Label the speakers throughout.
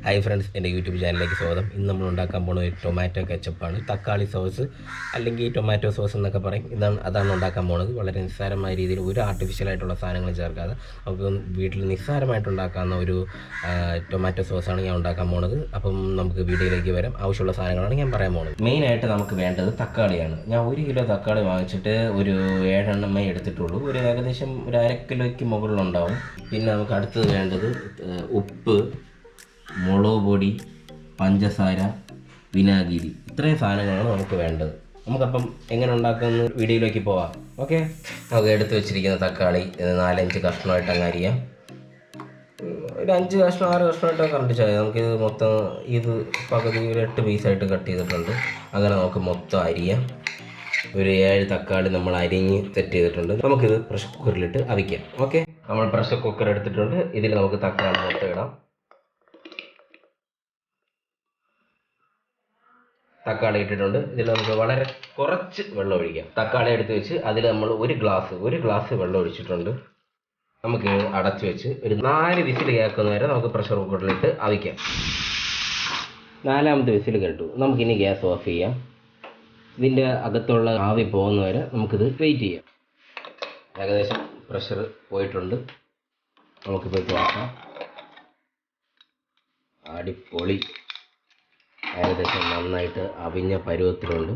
Speaker 1: Hi friends, എൻ്റെ YouTube ചാനലിലേക്ക് സ്വാഗതം. ഇന്ന് നമ്മൾ ഉണ്ടാക്കാൻ പോകുന്ന ഒരു ടൊമാറ്റോ കെച്ചപ്പാണ്. തക്കാളി സോസ് അല്ലെങ്കിൽ ടൊമാറ്റോ സോസ് എന്നൊക്കെ പറയും. അതാണ് ഉണ്ടാക്കാൻ പോകുന്നത്. വളരെ നിസ്സാരമായ രീതിയിൽ ഒരു ആർട്ടിഫിഷ്യലായിട്ടുള്ള സാധനങ്ങൾ ചേർക്കാതെ നമുക്ക് വീട്ടിൽ നിസ്സാരമായിട്ട് ഉണ്ടാക്കാവുന്ന ഒരു ടൊമാറ്റോ സോസാണ് ഞാൻ ഉണ്ടാക്കാൻ പോകുന്നത്. അപ്പം നമുക്ക് വീഡിയോയിലേക്ക് വരാം. ആവശ്യമുള്ള സാധനങ്ങളാണ് ഞാൻ പറയാൻ പോകുന്നത്. മെയിനായിട്ട് നമുക്ക് വേണ്ടത് തക്കാളിയാണ്. ഞാൻ 1 കിലോ തക്കാളി വാങ്ങിച്ചിട്ട് ഒരു 7 എണ്ണമേ എടുത്തിട്ടുള്ളൂ. ഏകദേശം ഒരു 1/2 കിലോയ്ക്ക് മുകളിലുണ്ടാവും. പിന്നെ നമുക്ക് അടുത്തത് വേണ്ടത് ഉപ്പ്, മുളക് പൊടി, പഞ്ചസാര, വിനാഗിരി. ഇത്രയും സാധനങ്ങളാണ് നമുക്ക് വേണ്ടത്. നമുക്കപ്പം എങ്ങനെ ഉണ്ടാക്കുന്ന വീഡിയോയിലേക്ക് പോവാം. ഓക്കെ, നമുക്ക് എടുത്ത് വെച്ചിരിക്കുന്ന തക്കാളി 4-5 കഷ്ണമായിട്ട് അങ്ങ് അരിയാം. ഒരു 5 കഷ്ണം 6 കഷ്ണമായിട്ടൊക്കെ കണ്ടിച്ചാൽ നമുക്കിത് മൊത്തം ഇത് പകുതി ഒരു 8 പീസായിട്ട് കട്ട് ചെയ്തിട്ടുണ്ട്. അങ്ങനെ നമുക്ക് മൊത്തം അരിയാം. ഒരു 7 തക്കാളി നമ്മൾ അരിഞ്ഞ് സെറ്റ് ചെയ്തിട്ടുണ്ട്. നമുക്കിത് പ്രഷർ കുക്കറിലിട്ട് അവിക്കാം. ഓക്കെ, നമ്മൾ പ്രഷർ കുക്കർ എടുത്തിട്ടുണ്ട്. ഇതിൽ നമുക്ക് തക്കാളി മൊത്തം ഇടാം. തക്കാളി ഇട്ടിട്ടുണ്ട്. ഇതിൽ നമുക്ക് വളരെ കുറച്ച് വെള്ളം ഒഴിക്കാം. തക്കാളി എടുത്ത് വെച്ച് അതിൽ നമ്മൾ ഒരു ഗ്ലാസ് വെള്ളം ഒഴിച്ചിട്ടുണ്ട്. നമുക്ക് അടച്ചു വെച്ച് ഒരു 4 വിസിൽ കേൾക്കുന്ന വരെ നമുക്ക് പ്രഷർ കുക്കറിലിട്ട് അവിക്കാം. 4ാമത്തെ വിസിൽ കേട്ടു. നമുക്കിനി ഗ്യാസ് ഓഫ് ചെയ്യാം. ഇതിൻ്റെ അകത്തുള്ള ആവി പോകുന്ന വരെ നമുക്കിത് വെയിറ്റ് ചെയ്യാം. ഏകദേശം പ്രഷർ പോയിട്ടുണ്ട്. നമുക്കിപ്പോൾ നോക്കാം. അടിപൊളി, ഏകദേശം നന്നായിട്ട് അവിഞ്ഞ പരുവത്തിലുണ്ട്.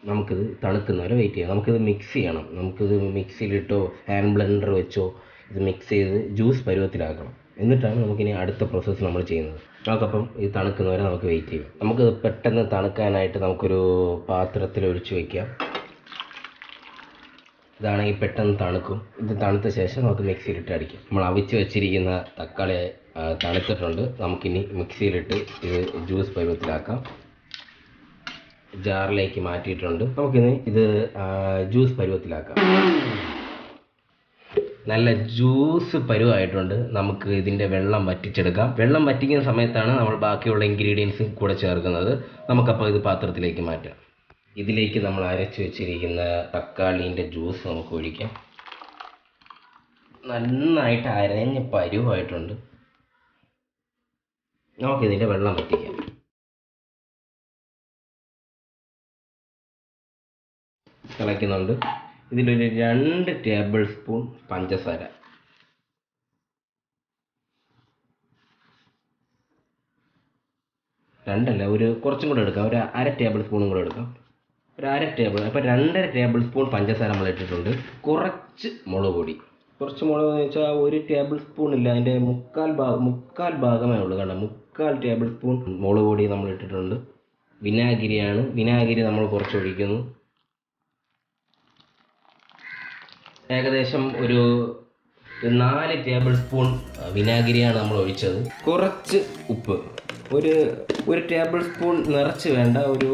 Speaker 1: നമുക്കിത് തണുക്കുന്നവരെ വെയിറ്റ് ചെയ്യാം. നമുക്കിത് മിക്സ് ചെയ്യണം. നമുക്കിത് മിക്സിയിലിട്ടോ ഹാൻഡ് ബ്ലെൻഡർ വെച്ചോ ഇത് മിക്സ് ചെയ്ത് ജ്യൂസ് പരുവത്തിലാക്കണം. എന്നിട്ടാണ് നമുക്കിനി അടുത്ത പ്രോസസ്സ് നമ്മൾ ചെയ്യുന്നത്. നമുക്കപ്പം ഇത് തണുക്കുന്നവരെ നമുക്ക് വെയിറ്റ് ചെയ്യാം. നമുക്കിത് പെട്ടെന്ന് തണുക്കാനായിട്ട് നമുക്കൊരു പാത്രത്തിൽ ഒഴിച്ച് വയ്ക്കാം. ഇതാണെങ്കിൽ പെട്ടെന്ന് തണുക്കും. ഇത് തണുത്ത ശേഷം നമുക്ക് മിക്സിയിലിട്ട് അടിക്കാം. നമ്മൾ അവിച്ച് വെച്ചിരിക്കുന്ന തക്കാളി തണുത്തിട്ടുണ്ട്. നമുക്കിനി മിക്സിയിലിട്ട് ഇത് ജ്യൂസ് പരുവത്തിലാക്കാം. ജാറിലേക്ക് മാറ്റിയിട്ടുണ്ട്. നമുക്കിനി ഇത് ജ്യൂസ് പരുവത്തിലാക്കാം. നല്ല ജ്യൂസ് പരുവായിട്ടുണ്ട്. നമുക്ക് ഇതിൻ്റെ വെള്ളം വറ്റിച്ചെടുക്കാം. വെള്ളം വറ്റിക്കുന്ന സമയത്താണ് നമ്മൾ ബാക്കിയുള്ള ഇൻഗ്രീഡിയൻസ് കൂടെ ചേർക്കുന്നത്. നമുക്കപ്പോൾ ഇത് പാത്രത്തിലേക്ക് മാറ്റാം. ഇതിലേക്ക് നമ്മൾ അരച്ച് വെച്ചിരിക്കുന്ന തക്കാളീൻ്റെ ജ്യൂസ് നമുക്ക് ഒഴിക്കാം. നന്നായിട്ട് അരഞ്ഞ പരുവായിട്ടുണ്ട്. നമുക്കിതിൻ്റെ വെള്ളം വറ്റിക്കാം. തിളയ്ക്കുന്നുണ്ട്. ഇതിലൊരു 2 ടേബിൾ സ്പൂൺ പഞ്ചസാര, 2 ഒരു കുറച്ചും കൂടെ എടുക്കാം. ഒരു 1/2 ടേബിൾ സ്പൂണും കൂടെ എടുക്കാം. ഒരു 1/2 ടേബിൾ, അപ്പോൾ 2.5 ടേബിൾ സ്പൂൺ പഞ്ചസാര നമ്മൾ ഇട്ടിട്ടുണ്ട്. കുറച്ച് മുളക് പൊടി, കുറച്ച് മുളക് എന്ന് വെച്ചാൽ 1 ടേബിൾ സ്പൂൺ ഇല്ല, അതിൻ്റെ മുക്കാൽ ഭാഗമേ ഉള്ളൂ. കാരണം 3/4 ടേബിൾ സ്പൂൺ മുളക് പൊടി നമ്മൾ ഇട്ടിട്ടുണ്ട്. വിനാഗിരിയാണ്. വിനാഗിരി നമ്മൾ കുറച്ച് ഒഴിക്കുന്നു. ഏകദേശം ഒരു 4 ടേബിൾ സ്പൂൺ വിനാഗിരിയാണ് നമ്മൾ ഒഴിച്ചത്. കുറച്ച് ഉപ്പ്, ഒരു ടേബിൾ സ്പൂൺ നിറച്ച് വേണ്ട, ഒരു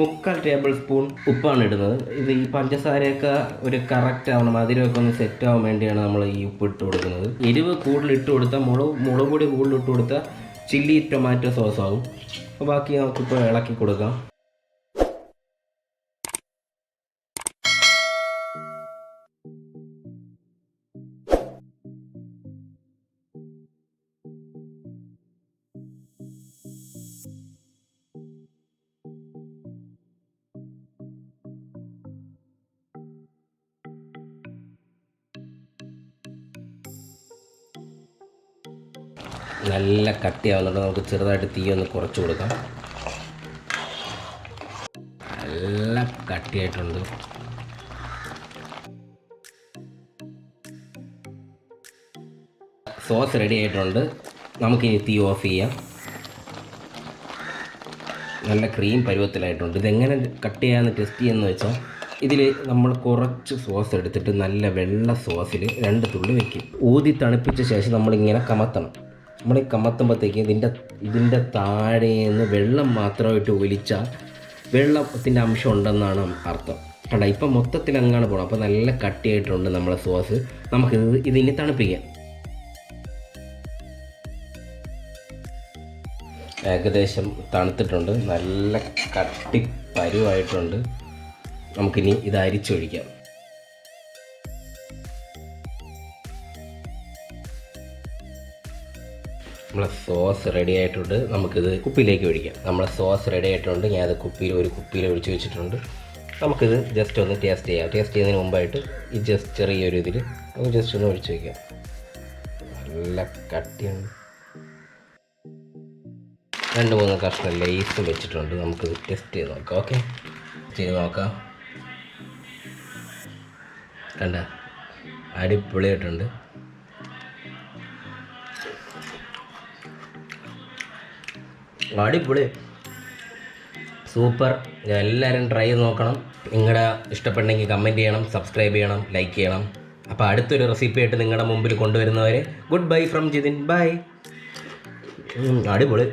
Speaker 1: 3/4 ടേബിൾ സ്പൂൺ ഉപ്പാണ് ഇടുന്നത്. ഇത് ഈ പഞ്ചസാരയൊക്കെ ഒരു കറക്റ്റ് ആവണം, മധുരമൊക്കെ ഒന്ന് സെറ്റ് ആവാൻ വേണ്ടിയാണ് നമ്മൾ ഈ ഉപ്പ് ഇട്ട് കൊടുക്കുന്നത്. എരിവ് കൂടുതൽ ഇട്ട് കൊടുത്താൽ മുളക് പൊടി കൂടുതൽ ഇട്ട് കൊടുത്താൽ ചില്ലി ടൊമാറ്റോ സോസ് ആകും. അപ്പോൾ ബാക്കി നമുക്കിപ്പോൾ ഇളക്കി കൊടുക്കാം. നല്ല കട്ടിയാവുന്നുണ്ട്. നമുക്ക് ചെറുതായിട്ട് തീ ഒന്ന് കുറച്ച് കൊടുക്കാം. നല്ല കട്ടിയായിട്ടുണ്ട്. സോസ് റെഡി ആയിട്ടുണ്ട്. നമുക്കിനി തീ ഓഫ് ചെയ്യാം. നല്ല ക്രീം പരുവത്തിലായിട്ടുണ്ട്. ഇതെങ്ങനെ കട്ട് ചെയ്യാമെന്ന് ടെസ്റ്റ് ചെയ്യുമെന്ന് വെച്ചാൽ ഇതിൽ നമ്മൾ കുറച്ച് സോസ് എടുത്തിട്ട് നല്ല വെള്ള സോസിൽ 2 തുള്ളി വയ്ക്കും. ഊതി തണുപ്പിച്ച ശേഷം നമ്മളിങ്ങനെ കമത്തണം. നമ്മൾ ഈ കമത്തുമ്പോഴത്തേക്ക് ഇതിൻ്റെ താഴേന്ന് വെള്ളം മാത്രമായിട്ട് ഒലിച്ചാൽ വെള്ളത്തിൻ്റെ അംശം ഉണ്ടെന്നാണ് അർത്ഥം. കണ്ട, ഇപ്പം മൊത്തത്തിൽ അങ്ങാണ് പോകണം. അപ്പോൾ നല്ല കട്ടിയായിട്ടുണ്ട് നമ്മളെ സോസ്. ഇതിനി തണുപ്പിക്കാം. ഏകദേശം തണുത്തിട്ടുണ്ട്. നല്ല കട്ടി പരുവായിട്ടുണ്ട്. നമുക്കിനി ഇത് അരിച്ചൊഴിക്കാം. നമ്മളെ സോസ് റെഡി ആയിട്ടുണ്ട്. നമുക്കിത് കുപ്പിയിലേക്ക് ഒഴിക്കാം. നമ്മളെ സോസ് റെഡി ആയിട്ടുണ്ട്. ഞാനത് ഒരു കുപ്പിയിൽ ഒഴിച്ച് വെച്ചിട്ടുണ്ട്. നമുക്കിത് ജസ്റ്റ് ഒന്ന് ടേസ്റ്റ് ചെയ്യാം. ടേസ്റ്റ് ചെയ്യുന്നതിന് മുമ്പായിട്ട് ഈ ജസ്റ്റ് ചെറിയൊരു ഇതിൽ നമുക്ക് ജസ്റ്റ് ഒന്ന് ഒഴിച്ച് വയ്ക്കാം. നല്ല കട്ടിയാണ്. 2-3 കഷ്ണം ലേസും വെച്ചിട്ടുണ്ട്. നമുക്കിത് ടെസ്റ്റ് ചെയ്ത് നോക്കാം. ഓക്കെ, ചെയ്ത് നോക്കാം. കണ്ട അടിപൊളിയായിട്ടുണ്ട്. അടിപൊളി, സൂപ്പർ. എല്ലാവരും ട്രൈ ചെയ്ത് നോക്കണം. നിങ്ങളുടെ ഇഷ്ടപ്പെട്ടെങ്കിൽ കമൻറ്റ് ചെയ്യണം, സബ്സ്ക്രൈബ് ചെയ്യണം, ലൈക്ക് ചെയ്യണം. അപ്പോൾ അടുത്തൊരു റെസിപ്പി ആയിട്ട് നിങ്ങളുടെ മുമ്പിൽ കൊണ്ടുവരുന്നവരെ good bye from Jithin. Bye. അടിപൊളി.